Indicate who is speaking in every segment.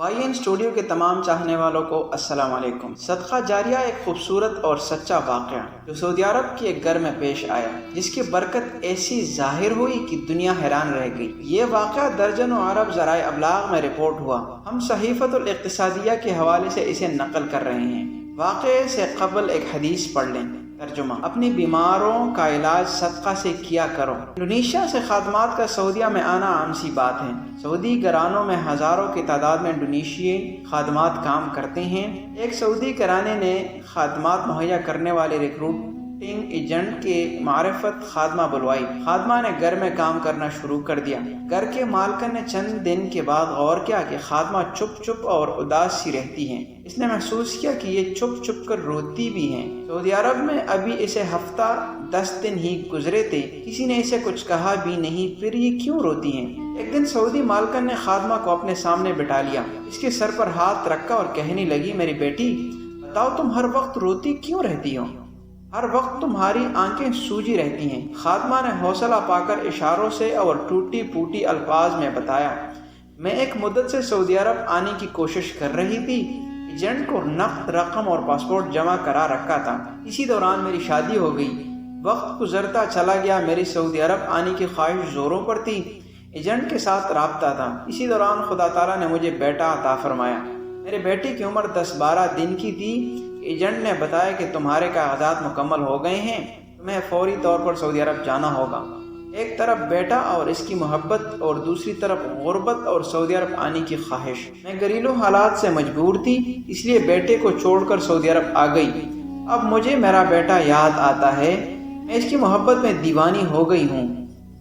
Speaker 1: Y N studio کے تمام چاہنے والوں کو السلام علیکم۔ صدقہ جاریہ ایک خوبصورت اور سچا واقعہ جو سعودی عرب کے ایک گھر میں پیش آیا، جس کی برکت ایسی ظاہر ہوئی کہ دنیا حیران رہ گئی۔ یہ واقعہ درجنوں عرب ذرائع ابلاغ میں رپورٹ ہوا۔ ہم صحیفۃ الاقتصادیہ کے حوالے سے اسے نقل کر رہے ہیں۔ واقعے سے قبل ایک حدیث پڑھ لیں۔ ترجمہ: اپنی بیماروں کا علاج صدقہ سے کیا کرو۔ انڈونیشیا سے خادمات کا سعودیہ میں آنا عام سی بات ہے۔ سعودی گھرانوں میں ہزاروں کی تعداد میں انڈونیشیائی خادمات کام کرتے ہیں۔ ایک سعودی گھرانے نے خادمات مہیا کرنے والے ریکروٹنگ ایجنٹ کے معرفت خادمہ بلوائی۔ خادمہ نے گھر میں کام کرنا شروع کر دیا۔ گھر کے مالکن نے چند دن کے بعد غور کیا کہ خادمہ چپ چپ اور اداس سی رہتی ہیں۔ اس نے محسوس کیا کہ یہ چپ چپ کر روتی بھی ہیں۔ سعودی عرب میں ابھی اسے ہفتہ 10 دن ہی گزرے تھے، کسی نے اسے کچھ کہا بھی نہیں، پھر یہ کیوں روتی ہیں؟ ایک دن سعودی مالکن نے خادمہ کو اپنے سامنے بٹھا لیا، اس کے سر پر ہاتھ رکھا اور کہنے لگی، میری بیٹی بتاؤ، تم ہر وقت روتی کیوں رہتی ہو؟ ہر وقت تمہاری آنکھیں سوجی رہتی ہیں۔ خادمہ نے حوصلہ پا کر اشاروں سے اور ٹوٹی پھوٹی الفاظ میں بتایا، میں ایک مدت سے سعودی عرب آنے کی کوشش کر رہی تھی، ایجنٹ کو نقد رقم اور پاسپورٹ جمع کرا رکھا تھا، اسی دوران میری شادی ہو گئی۔ وقت گزرتا چلا گیا، میری سعودی عرب آنے کی خواہش زوروں پر تھی، ایجنٹ کے ساتھ رابطہ تھا۔ اسی دوران خدا تعالیٰ نے مجھے بیٹا عطا فرمایا۔ میرے بیٹے کی عمر 10-12 دن کی تھی۔ ایجنٹ نے بتایا کہ تمہارے کاغذات مکمل ہو گئے ہیں، تمہیں فوری طور پر سعودی عرب جانا ہوگا۔ ایک طرف بیٹا اور اس کی محبت اور دوسری طرف غربت اور سعودی عرب آنے کی خواہش۔ میں گھریلو حالات سے مجبور تھی، اس لیے بیٹے کو چھوڑ کر سعودی عرب آ گئی۔ اب مجھے میرا بیٹا یاد آتا ہے، میں اس کی محبت میں دیوانی ہو گئی ہوں،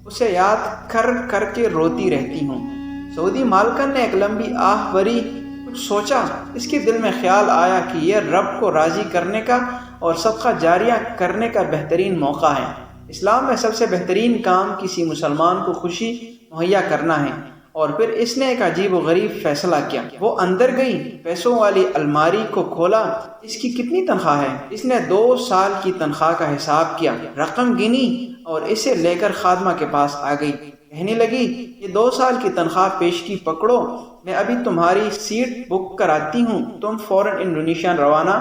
Speaker 1: اسے یاد کر کر کے روتی رہتی ہوں۔ سعودی مالکن نے ایک لمبی آہ بھری، کچھ سوچا۔ اس کے دل میں خیال آیا کہ یہ رب کو راضی کرنے کا اور صدقہ جاریہ کرنے کا بہترین موقع ہے۔ اسلام میں سب سے بہترین کام کسی مسلمان کو خوشی مہیا کرنا ہے۔ اور پھر اس نے ایک عجیب و غریب فیصلہ کیا۔ وہ اندر گئی، پیسوں والی الماری کو کھولا، اس کی کتنی تنخواہ ہے؟ اس نے 2 سال کی تنخواہ کا حساب کیا، رقم گنی اور اسے لے کر خادمہ کے پاس آ گئی۔ کہنے لگی، یہ 2 سال کی تنخواہ پیشگی پکڑو، میں ابھی تمہاری سیٹ بک کراتی ہوں، تم فوراً انڈونیشیا روانہ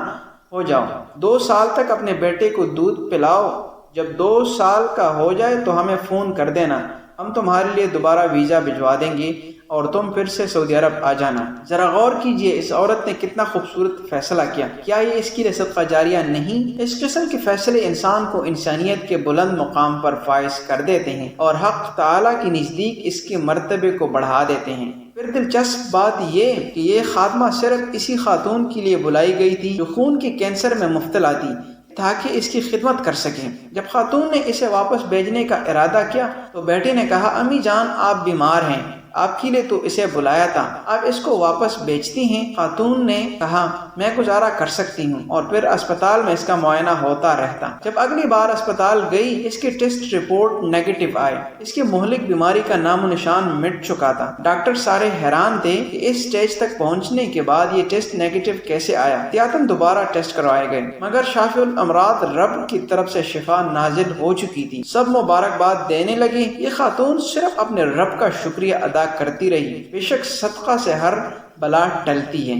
Speaker 1: ہو جاؤ۔ 2 سال تک اپنے بیٹے کو دودھ پلاؤ، جب 2 سال کا ہو جائے تو ہمیں فون کر دینا، ہم تمہارے لیے دوبارہ ویزا بھجوا دیں گے اور تم پھر سے سعودی عرب آ جانا۔ ذرا غور کیجئے، اس عورت نے کتنا خوبصورت فیصلہ کیا۔ کیا یہ اس کے لیے صدقہ جاریہ نہیں؟ اس قسم کے فیصلے انسان کو انسانیت کے بلند مقام پر فائز کر دیتے ہیں اور حق تعالیٰ کے نزدیک اس کے مرتبے کو بڑھا دیتے ہیں۔ پھر دلچسپ بات یہ کہ یہ خادمہ صرف اسی خاتون کے لیے بلائی گئی تھی جو خون کے کینسر میں مبتلا تھی، تاکہ اس کی خدمت کر سکیں۔ جب خاتون نے اسے واپس بھیجنے کا ارادہ کیا تو بیٹے نے کہا، امی جان آپ بیمار ہیں، آپ کے لیے تو اسے بلایا تھا، آپ اس کو واپس بیچتی ہیں؟ خاتون نے کہا، میں گزارا کر سکتی ہوں، اور پھر اسپتال میں اس کا معائنہ ہوتا رہتا۔ جب اگلی بار اسپتال گئی، اس کی ٹیسٹ رپورٹ نیگیٹو آئی، اس کی مہلک بیماری کا نام و نشان مٹ چکا تھا۔ ڈاکٹر سارے حیران تھے کہ اس سٹیج تک پہنچنے کے بعد یہ ٹیسٹ نیگیٹو کیسے آیا۔ احتیاطاً دوبارہ ٹیسٹ کروائے گئے، مگر شافی الامراض رب کی طرف سے شفا نازل ہو چکی تھی۔ سب مبارکباد دینے لگے۔ یہ خاتون صرف اپنے رب کا شکریہ ادا کرتی رہی۔ بے شک صدقہ سے ہر بلا ٹلتی ہے۔